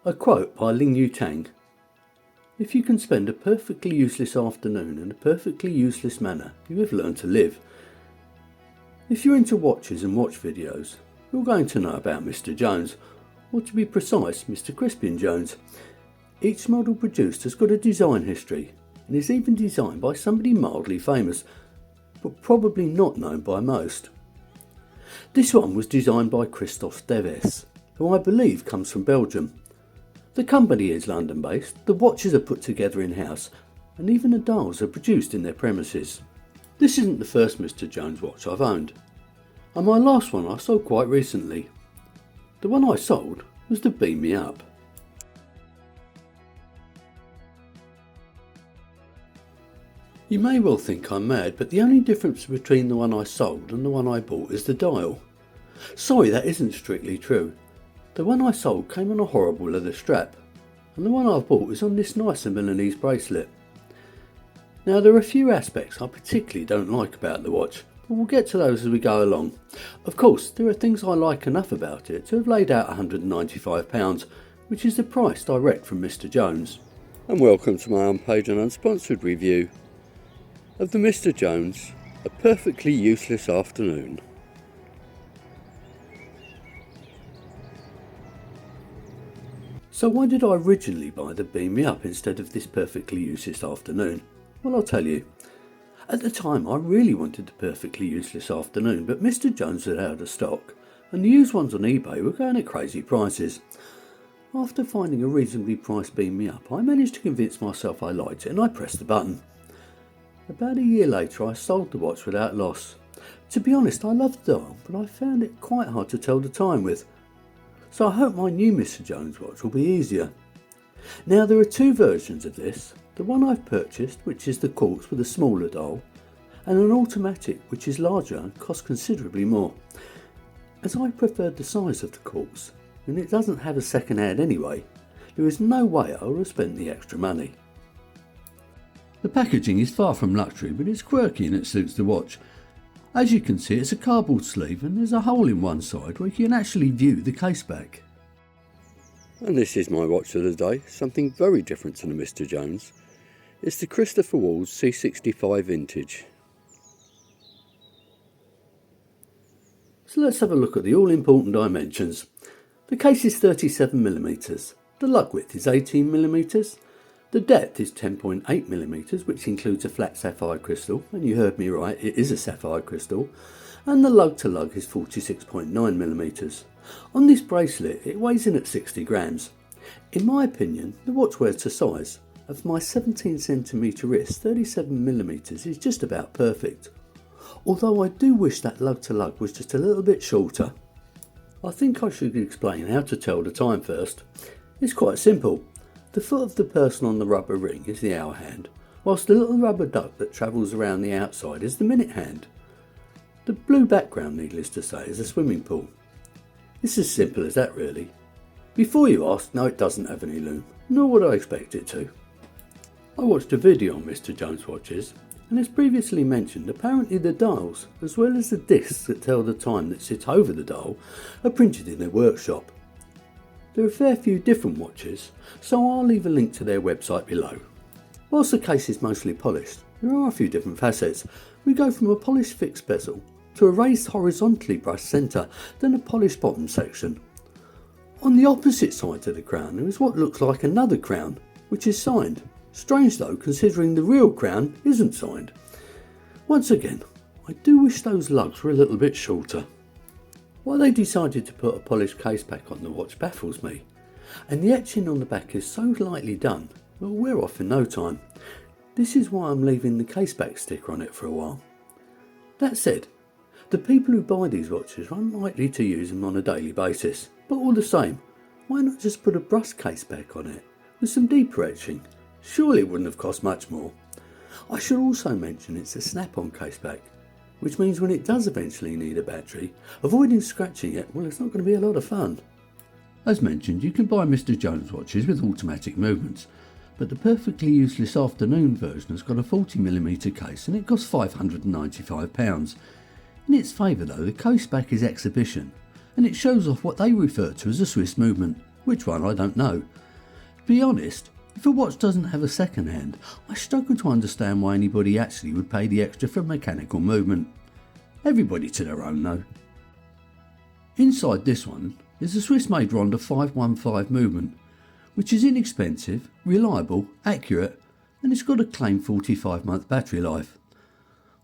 A quote by Ling Yu Tang. If you can spend a perfectly useless afternoon in a perfectly useless manner, you have learned to live. If you're into watches and watch videos, you're going to know about Mr. Jones, or to be precise, Mr. Crispian Jones. Each model produced has got a design history, and is even designed by somebody mildly famous, but probably not known by most. This one was designed by Christophe Deves, who I believe comes from Belgium. The company is London based, the watches are put together in-house, and even the dials are produced in their premises. This isn't the first Mr. Jones watch I've owned, and my last one I sold quite recently. The one I sold was the Beam Me Up. You may well think I'm mad, but the only difference between the one I sold and the one I bought is the dial. Sorry, that isn't strictly true. The one I sold came on a horrible leather strap, and the one I've bought is on this nicer Milanese bracelet. Now, there are a few aspects I particularly don't like about the watch, but we'll get to those as we go along. Of course, there are things I like enough about it to have laid out £195, which is the price direct from Mr. Jones. And welcome to my unpaid and unsponsored review of the Mr. Jones A Perfectly Useless Afternoon. So why did I originally buy the Beam Me Up instead of this perfectly useless afternoon? Well, I'll tell you. At the time I really wanted the perfectly useless afternoon, but Mr. Jones had out of stock, and the used ones on eBay were going at crazy prices. After finding a reasonably priced Beam Me Up, I managed to convince myself I liked it and I pressed the button. About a year later I sold the watch without loss. To be honest, I loved the dial, but I found it quite hard to tell the time with. So I hope my new Mr. Jones watch will be easier. Now, there are two versions of this. The one I've purchased, which is the quartz with a smaller dial, and an automatic which is larger and costs considerably more. As I preferred the size of the quartz, and it doesn't have a second hand anyway, there is no way I would have spent the extra money. The packaging is far from luxury, but it's quirky and it suits the watch. As you can see, it's a cardboard sleeve and there's a hole in one side where you can actually view the case back. And this is my watch of the day, something very different to the Mr. Jones. It's the Christopher Walls C65 Vintage. So let's have a look at the all-important dimensions. The case is 37mm, the lug width is 18mm, the depth is 10.8mm, which includes a flat sapphire crystal, and you heard me right, it is a sapphire crystal, and the lug to lug is 46.9mm. On this bracelet it weighs in at 60 grams. In my opinion, the watch wears to size. Of my 17cm wrist, 37mm is just about perfect. Although I do wish that lug to lug was just a little bit shorter. I think I should explain how to tell the time first. It's quite simple. The foot of the person on the rubber ring is the hour hand, whilst the little rubber duck that travels around the outside is the minute hand. The blue background, needless to say, is a swimming pool. It's as simple as that, really. Before you ask, no, it doesn't have any loom, nor would I expect it to. I watched a video on Mr. Jones watches, and as previously mentioned, apparently the dials, as well as the discs that tell the time that sit over the dial, are printed in their workshop. There are a fair few different watches, so I'll leave a link to their website below. Whilst the case is mostly polished, there are a few different facets. We go from a polished fixed bezel to a raised horizontally brushed centre, then a polished bottom section. On the opposite side to the crown there is what looks like another crown, which is signed. Strange though, considering the real crown isn't signed. Once again, I do wish those lugs were a little bit shorter. Why they decided to put a polished case back on the watch baffles me, and the etching on the back is so lightly done, it will wear off in no time. This is why I'm leaving the case back sticker on it for a while. That said, the people who buy these watches are unlikely to use them on a daily basis, but all the same, why not just put a brushed case back on it with some deeper etching? Surely it wouldn't have cost much more. I should also mention it's a snap-on case back, which means when it does eventually need a battery, avoiding scratching it, well, it's not going to be a lot of fun. As mentioned, you can buy Mr. Jones watches with automatic movements, but the perfectly useless afternoon version has got a 40mm case and it costs £595. In its favour though, the case back is exhibition, and it shows off what they refer to as a Swiss movement, Which one, I don't know. To be honest, if a watch doesn't have a second hand, I struggle to understand why anybody actually would pay the extra for mechanical movement. Everybody to their own though. Inside this one is the Swiss-made Ronda 515 movement, which is inexpensive, reliable, accurate, and it's got a claimed 45-month battery life.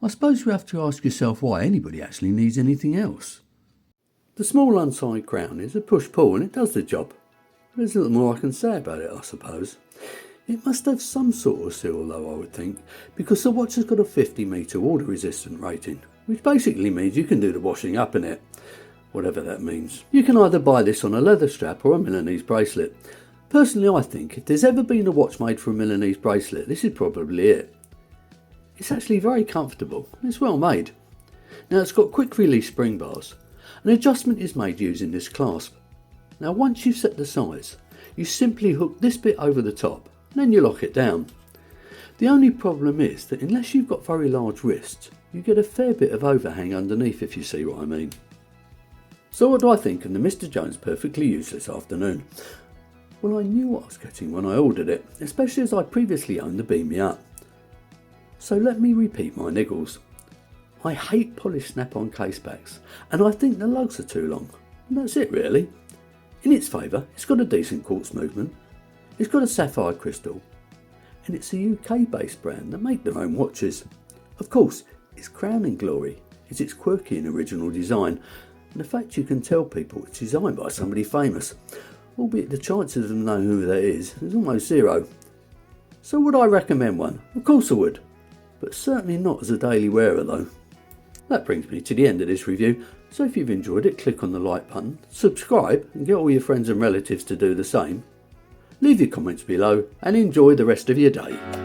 I suppose you have to ask yourself why anybody actually needs anything else. The small inside crown is a push-pull and it does the job. There's little more I can say about it, I suppose. It must have some sort of seal though, I would think, because the watch has got a 50 metre water resistant rating, which basically means you can do the washing up in it, whatever that means. You can either buy this on a leather strap or a Milanese bracelet. Personally, I think if there's ever been a watch made for a Milanese bracelet, this is probably it. It's actually very comfortable and it's well made. Now it's got quick release spring bars. An adjustment is made using this clasp. Now once you've set the size, you simply hook this bit over the top and then you lock it down. The only problem is that unless you've got very large wrists, you get a fair bit of overhang underneath, if you see what I mean. So what do I think of the Mr. Jones Perfectly Useless Afternoon? Well, I knew what I was getting when I ordered it, especially as I previously owned the Beam Me Up. So let me repeat my niggles. I hate polished snap-on case backs, and I think the lugs are too long. And that's it really. In its favour, it's got a decent quartz movement, it's got a sapphire crystal, and it's a UK-based brand that make their own watches. Of course, its crowning glory is its quirky and original design, and the fact you can tell people it's designed by somebody famous, albeit the chances of them knowing who that is almost zero. So would I recommend one? Of course I would, but certainly not as a daily wearer though. That brings me to the end of this review, so if you've enjoyed it, click on the like button, subscribe and get all your friends and relatives to do the same. Leave your comments below and enjoy the rest of your day.